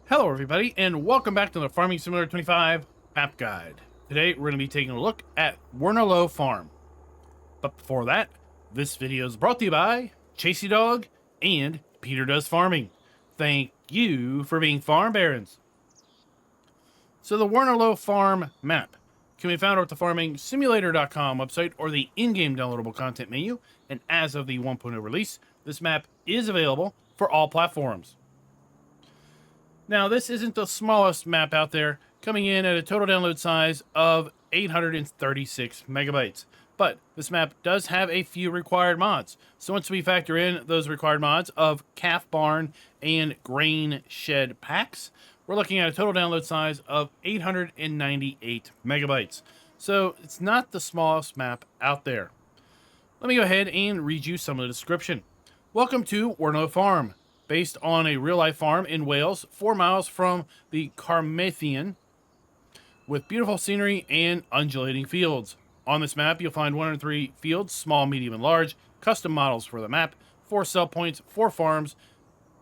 Hello everybody, and welcome back to the Farming Simulator 25 map guide. Today we're going to be taking a look at Wernalou Farm. But before that, this video is brought to you by Chasey Dog and Peter Does Farming. Thank you for being farm barons. So the Wernalou Farm map can be found at the FarmingSimulator.com website or the in-game downloadable content menu, and as of the 1.0 release, this map is available for all platforms. Now, this isn't the smallest map out there, coming in at a total download size of 836 megabytes. But this map does have a few required mods. So once we factor in those required mods of calf barn and grain shed packs, we're looking at a total download size of 898 megabytes. So it's not the smallest map out there. Let me go ahead and read you some of the description. Welcome to Wernalou Farm. Based on a real-life farm in Wales, 4 miles from the Carmarthen, with beautiful scenery and undulating fields. On this map, you'll find 103 fields, small, medium, and large, custom models for the map, 4 sell points, 4 farms,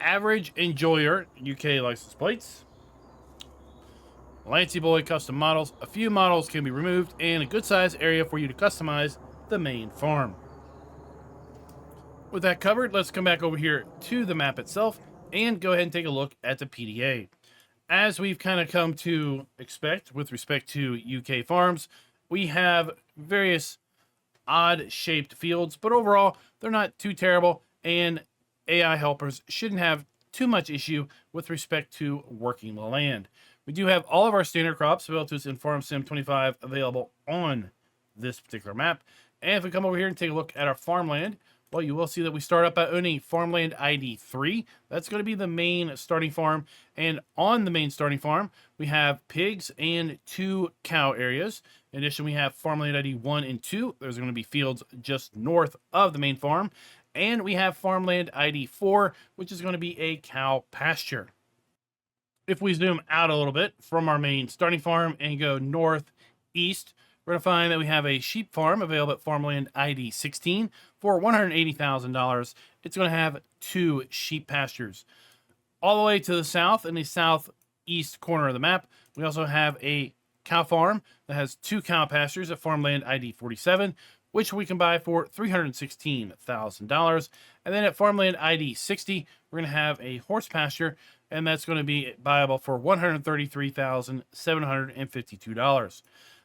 average enjoyer, UK license plates, Lancyboi Custom models, a few models can be removed, and a good-sized area for you to customize the main farm. With that covered, let's come back over here to the map itself and go ahead and take a look at the PDA. As we've kind of come to expect with respect to UK farms, we have various odd-shaped fields, but overall, they're not too terrible, and AI helpers shouldn't have too much issue with respect to working the land. We do have all of our standard crops available to us in Farm Sim 25 available on this particular map. And if we come over here and take a look at our farmland, well, you will see that we start up by owning Farmland ID 3. That's going to be the main starting farm. And on the main starting farm, we have pigs and 2 cow areas. In addition, we have Farmland ID 1 and 2. There's going to be fields just north of the main farm. And we have Farmland ID 4, which is going to be a cow pasture. If we zoom out a little bit from our main starting farm and go northeast, we're going to find that we have a sheep farm available at Farmland ID 16 for $180,000. It's going to have 2 sheep pastures. All the way to the south, in the southeast corner of the map, we also have a cow farm that has 2 cow pastures at Farmland ID 47, which we can buy for $316,000. And then at Farmland ID 60, we're going to have a horse pasture, and that's going to be buyable for $133,752.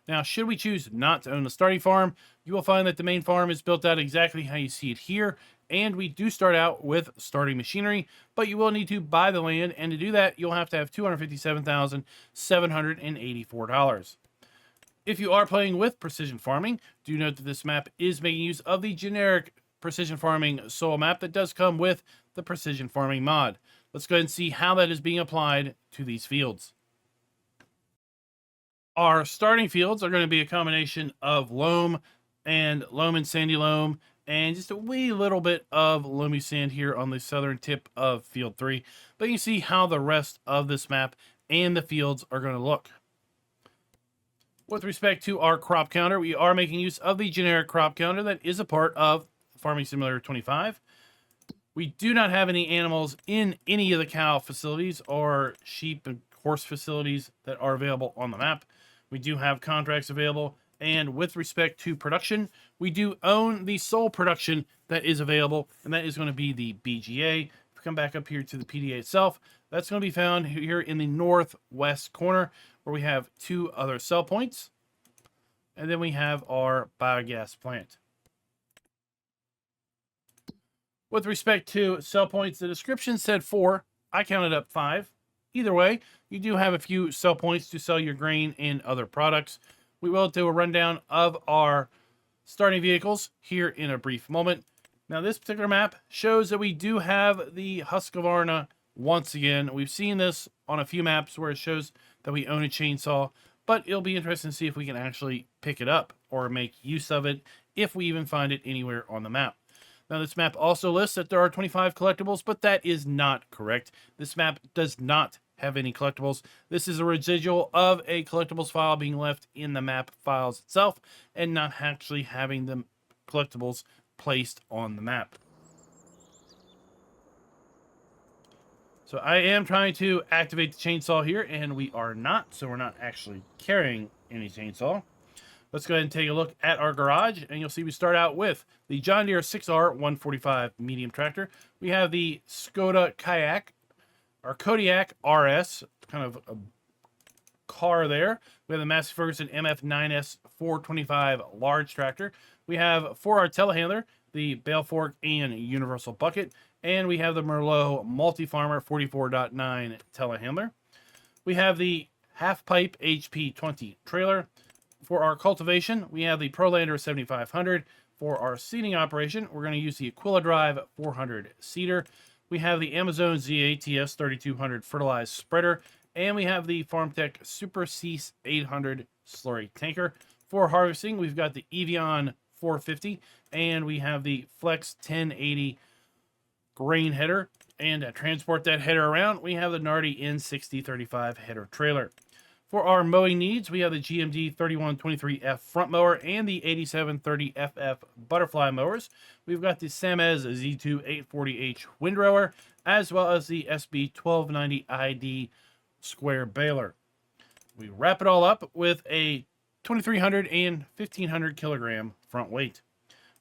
Now, should we choose not to own the starting farm, you will find that the main farm is built out exactly how you see it here, and we do start out with starting machinery, but you will need to buy the land, and to do that, you'll have to have $257,784. If you are playing with precision farming, do note that this map is making use of the generic precision farming soil map that does come with the precision farming mod. Let's go ahead and see how that is being applied to these fields. Our starting fields are going to be a combination of loam and sandy loam, and just a wee little bit of loamy sand here on the southern tip of field 3. But you can see how the rest of this map and the fields are going to look. With respect to our crop counter, we are making use of the generic crop counter that is a part of Farming Simulator 25. We do not have any animals in any of the cow facilities or sheep and horse facilities that are available on the map. We do have contracts available, and with respect to production, we do own the sole production that is available, and that is going to be the BGA. If we come back up here to the PDA itself, that's going to be found here in the northwest corner, where we have 2 other sell points, and then we have our biogas plant. With respect to sell points, the description said 4. I counted up 5. Either way, you do have a few sell points to sell your grain and other products. We will do a rundown of our starting vehicles here in a brief moment. Now, this particular map shows that we do have the Husqvarna once again. We've seen this on a few maps where it shows that we own a chainsaw, but it'll be interesting to see if we can actually pick it up or make use of it if we even find it anywhere on the map. Now, this map also lists that there are 25 collectibles, but that is not correct. This map does not have any collectibles. This is a residual of a collectibles file being left in the map files itself and not actually having the collectibles placed on the map. So I am trying to activate the chainsaw here, and we are not, so we're not actually carrying any chainsaw. Let's go ahead and take a look at our garage, and you'll see we start out with the John Deere 6R 145 medium tractor. We have the Skoda Kayak, our Kodiak RS, kind of a car there. We have the Massey Ferguson MF9S 425 large tractor. We have for our telehandler, the bale fork and universal bucket, and we have the Wernolau Multi-Farmer 44.9 telehandler. We have the half pipe HP20 trailer. For our cultivation, we have the Prolander 7500. For our seeding operation, we're going to use the Aquila Drive 400 seeder. We have the Amazon ZATS 3200 fertilized spreader, and we have the FarmTech Super Cease 800 slurry tanker. For harvesting, we've got the Evian 450, and we have the Flex 1080 grain header. And to transport that header around, we have the Nardi N6035 header trailer. For our mowing needs, we have the GMD 3123F front mower and the 8730FF butterfly mowers. We've got the Samez Z2 840H windrower, as well as the SB 1290ID square baler. We wrap it all up with a 2300 and 1500 kilogram front weight.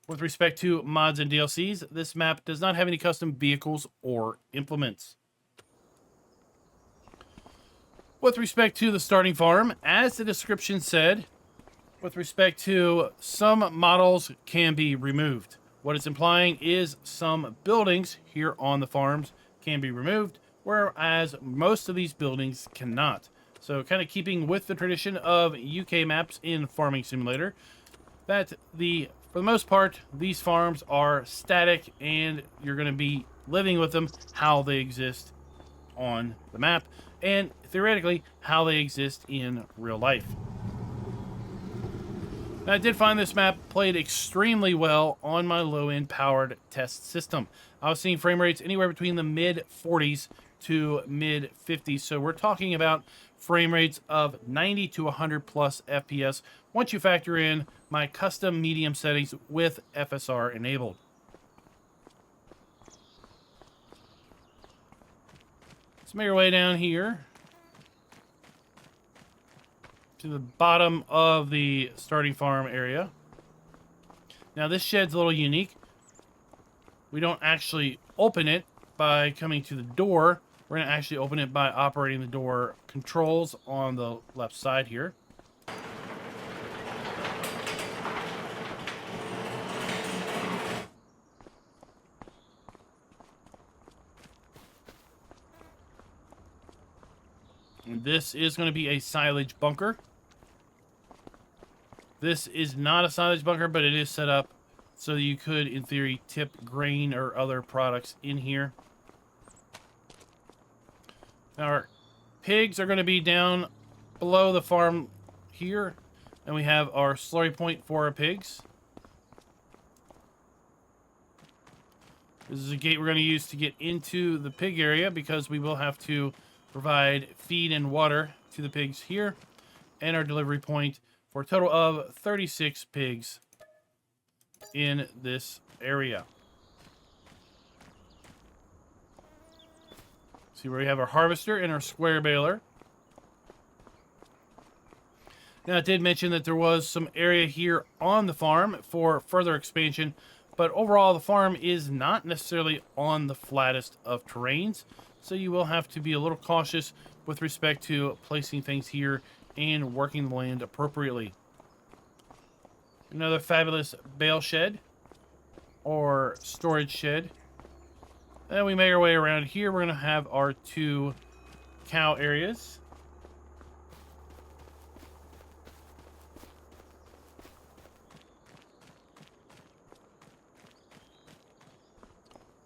With respect to mods and DLCs, this map does not have any custom vehicles or implements. With respect to the starting farm, as the description said, with respect to some models can be removed. What it's implying is some buildings here on the farms can be removed, whereas most of these buildings cannot. So kind of keeping with the tradition of UK maps in Farming Simulator, that for the most part, these farms are static and you're going to be living with them how they exist on the map, and theoretically how they exist in real life. Now, I did find this map played extremely well on my low-end powered test system. I was seeing frame rates anywhere between the mid 40s to mid 50s, so we're talking about frame rates of 90 to 100 plus FPS once you factor in my custom medium settings with FSR enabled. Let's make our way down here to the bottom of the starting farm area. Now this shed's a little unique. We don't actually open it by coming to the door. We're going to actually open it by operating the door controls on the left side here. And this is going to be a silage bunker. This is not a silage bunker, but it is set up so that you could, in theory, tip grain or other products in here. Now, our pigs are going to be down below the farm here, and we have our slurry point for our pigs. This is a gate we're going to use to get into the pig area because we will have to provide feed and water to the pigs here, and our delivery point for a total of 36 pigs in this area. See where we have our harvester and our square baler. Now, I did mention that there was some area here on the farm for further expansion, but overall the farm is not necessarily on the flattest of terrains, so you will have to be a little cautious with respect to placing things here and working the land appropriately. Another fabulous bale shed or storage shed. Then we make our way around here. We're going to have our two cow areas.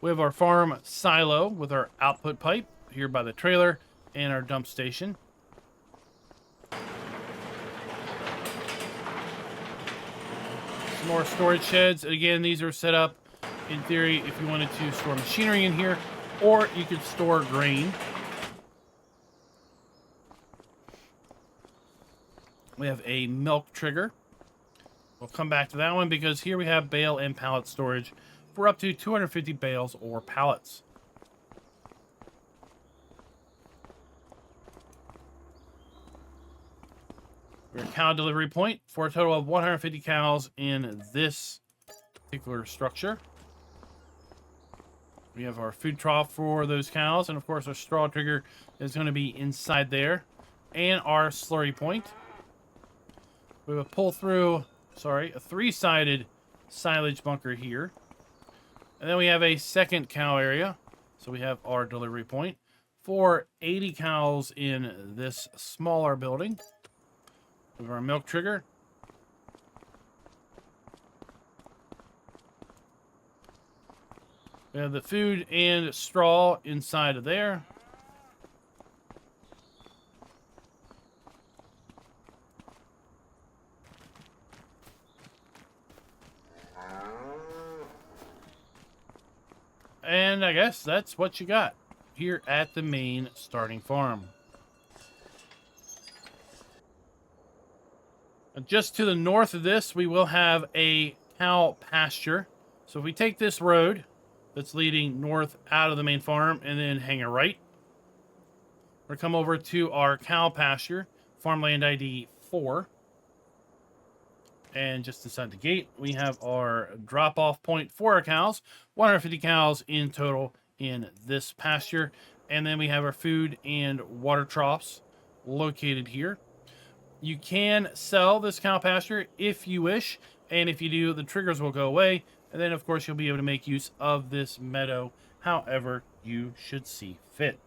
We have our farm silo with our output pipe here by the trailer and our dump station. Some more storage sheds. Again, these are set up in theory if you wanted to store machinery in here, or you could store grain. We have a milk trigger. We'll come back to that one because here we have bale and pallet storage for up to 250 bales or pallets. Your cow delivery point for a total of 150 cows in this particular structure. We have our food trough for those cows, and of course our straw trigger is going to be inside there, and our slurry point. We have a a three-sided silage bunker here. And then we have a second cow area. So we have our delivery point for 80 cows in this smaller building. We have our milk trigger. We have the food and straw inside of there. And I guess that's what you got here at the main starting farm. And just to the north of this, we will have a cow pasture. So if we take this road that's leading north out of the main farm and then hang a right, we're going to come over to our cow pasture, farmland ID 4. And just inside the gate, we have our drop-off point for our cows. 150 cows in total in this pasture. And then we have our food and water troughs located here. You can sell this cow pasture if you wish. And if you do, the triggers will go away. And then, of course, you'll be able to make use of this meadow however you should see fit.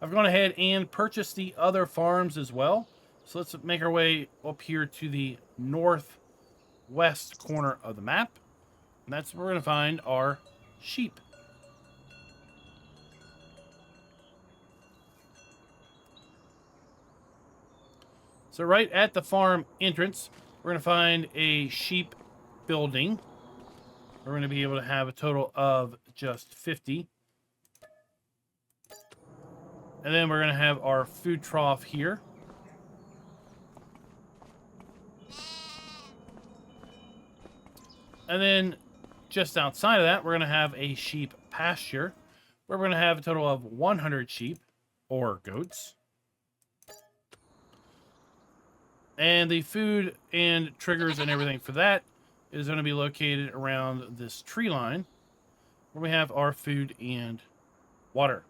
I've gone ahead and purchased the other farms as well. So let's make our way up here to the northwest corner of the map. And that's where we're going to find our sheep. So right at the farm entrance, we're going to find a sheep building. We're going to be able to have a total of just 50. And then we're going to have our food trough here. And then just outside of that, we're going to have a sheep pasture where we're going to have a total of 100 sheep or goats. And the food and triggers and everything for that is going to be located around this tree line where we have our food and water.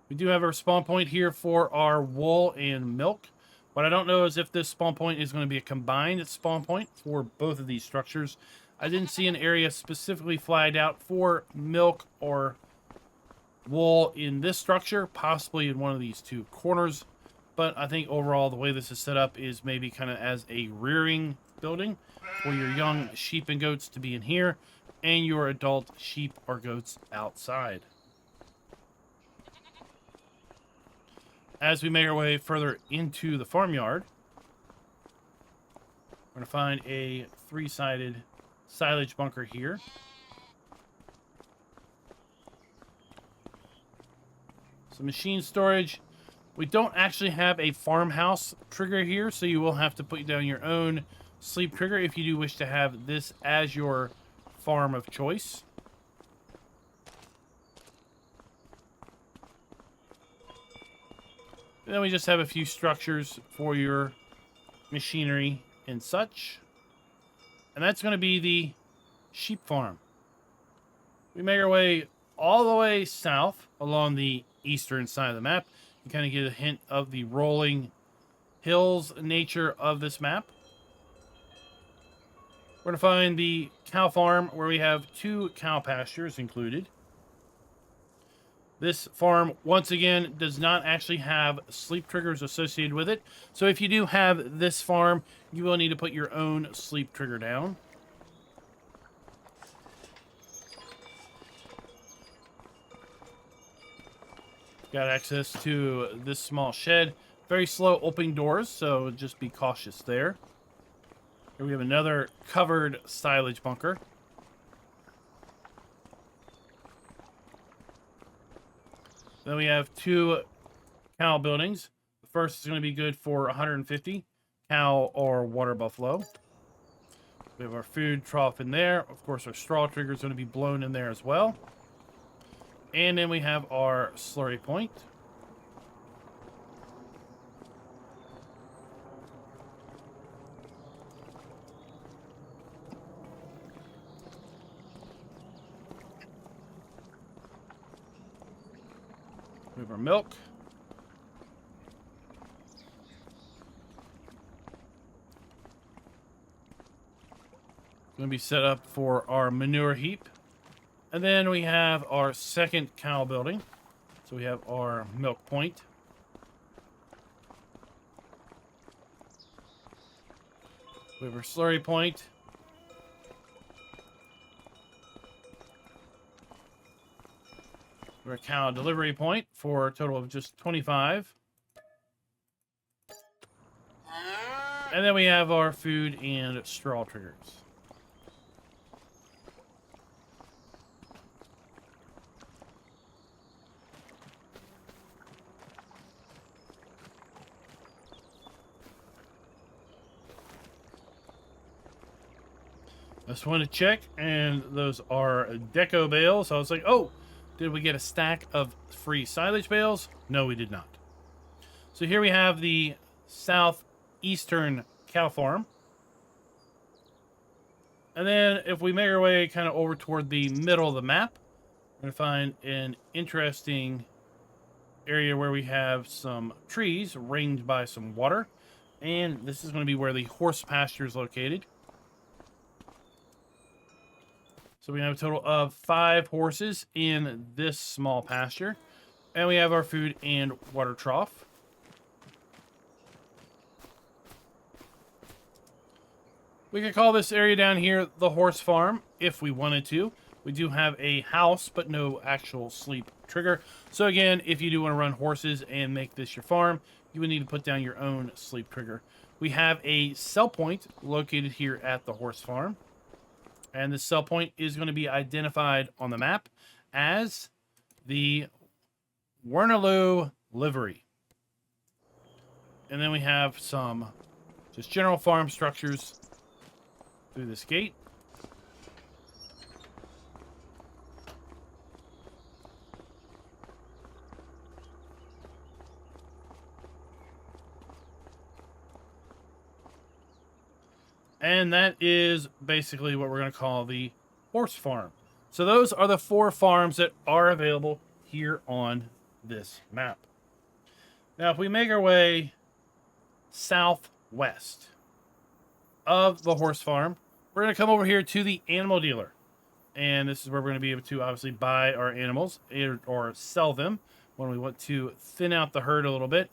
We do have our spawn point here for our wool and milk. What I don't know is if this spawn point is going to be a combined spawn point for both of these structures. I didn't see an area specifically flagged out for milk or wool in this structure, possibly in one of these two corners. But I think overall the way this is set up is maybe kind of as a rearing building for your young sheep and goats to be in here and your adult sheep or goats outside. As we make our way further into the farmyard, we're going to find a three-sided silage bunker here. Some machine storage. We don't actually have a farmhouse trigger here, so you will have to put down your own sleep trigger if you do wish to have this as your farm of choice. And then we just have a few structures for your machinery and such. And that's going to be the sheep farm. We make our way all the way south along the eastern side of the map. You kind of get a hint of the rolling hills nature of this map. We're going to find the cow farm where we have 2 cow pastures included. This farm, once again, does not actually have sleep triggers associated with it. So if you do have this farm, you will need to put your own sleep trigger down. Got access to this small shed. Very slow opening doors, so just be cautious there. Here we have another covered silage bunker. Then we have 2 cow buildings. The first is going to be good for 150 cow or water buffalo. We have our food trough in there. Of course, our straw trigger is going to be blown in there as well. And then we have our slurry point. We have our milk. Going to be set up for our manure heap. And then we have our second cow building. So we have our milk point. We have our slurry point. We have our cow delivery point for a total of just 25. And then we have our food and straw triggers. I just wanted to check, and those are deco bales. So I was like, oh, did we get a stack of free silage bales? No, we did not. So here we have the southeastern cow farm. And then if we make our way kind of over toward the middle of the map, we're going to find an interesting area where we have some trees ringed by some water. And this is going to be where the horse pasture is located. So we have a total of 5 horses in this small pasture. And we have our food and water trough. We could call this area down here the horse farm if we wanted to. We do have a house, but no actual sleep trigger. So again, if you do want to run horses and make this your farm, you would need to put down your own sleep trigger. We have a sell point located here at the horse farm. And the sell point is going to be identified on the map as the Wernalou livery. And then we have some just general farm structures through this gate. And that is basically what we're going to call the horse farm. So those are the 4 farms that are available here on this map. Now, if we make our way southwest of the horse farm, we're going to come over here to the animal dealer. And this is where we're going to be able to obviously buy our animals or sell them when we want to thin out the herd a little bit.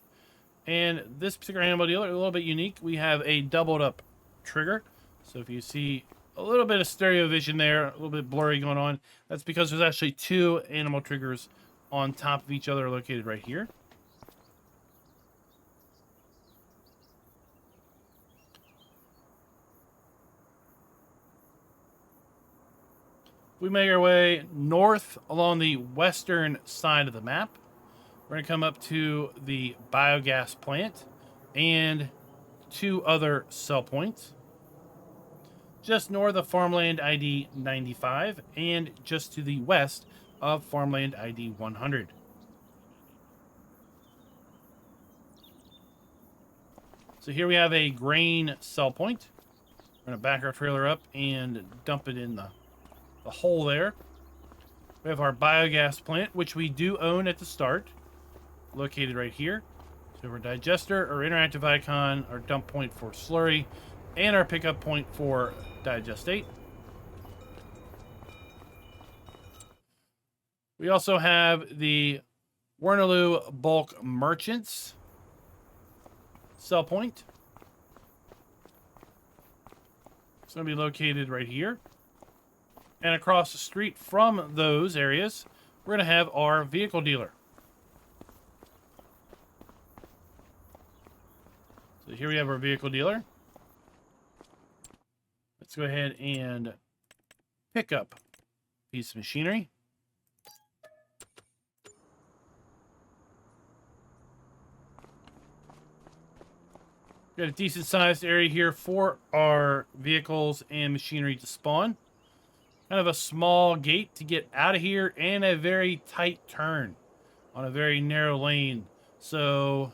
And this particular animal dealer, a little bit unique. We have a doubled up trigger. So if you see a little bit of stereo vision there, a little bit blurry going on, that's because there's actually 2 animal triggers on top of each other located right here. We make our way north along the western side of the map. We're going to come up to the biogas plant and 2 other sell points. Just north of Farmland ID 95 and just to the west of Farmland ID 100. So here we have a grain sell point. We're going to back our trailer up and dump it in the hole there. We have our biogas plant, which we do own at the start, located right here. So our digester, our interactive icon, our dump point for slurry, and our pickup point for digestate. We also have the Wernalou bulk merchants sell point. It's going to be located right here. And across the street from those areas, we're going to have our vehicle dealer. So here we have our vehicle dealer. Let's go ahead and pick up a piece of machinery. Got a decent sized area here for our vehicles and machinery to spawn. Kind of a small gate to get out of here and a very tight turn on a very narrow lane. So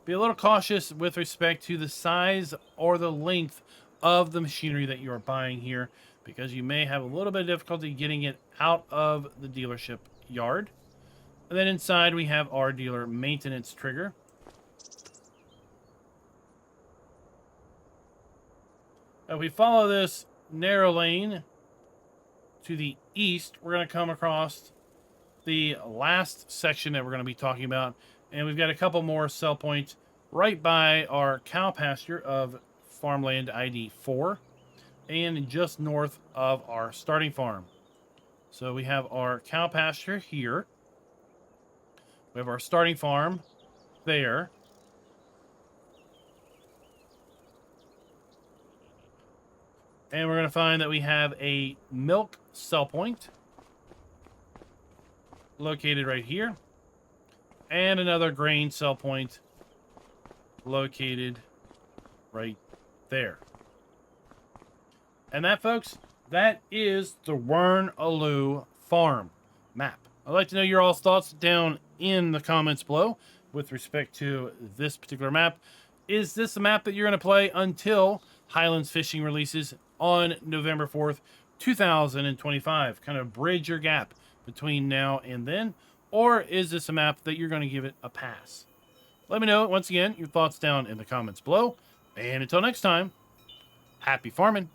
be a little cautious with respect to the size or the length of the machinery that you are buying here, because you may have a little bit of difficulty getting it out of the dealership yard. And then inside we have our dealer maintenance trigger. If we follow this narrow lane to the east, we're going to come across the last section that we're going to be talking about. And we've got a couple more sell points right by our cow pasture of farmland ID 4 and just north of our starting farm. So we have our cow pasture here. We have our starting farm there. And we're going to find that we have a milk sell point located right here. And another grain sell point located right there. And that, folks, that is the Wernalou Farm map. I'd like to know your all's thoughts down in the comments below with respect to this particular map. Is this a map that you're going to play until Highlands Fishing releases on November 4th, 2025? Kind of bridge your gap between now and then. Or is this a map that you're going to give it a pass? Let me know, once again, your thoughts down in the comments below. And until next time, happy farming.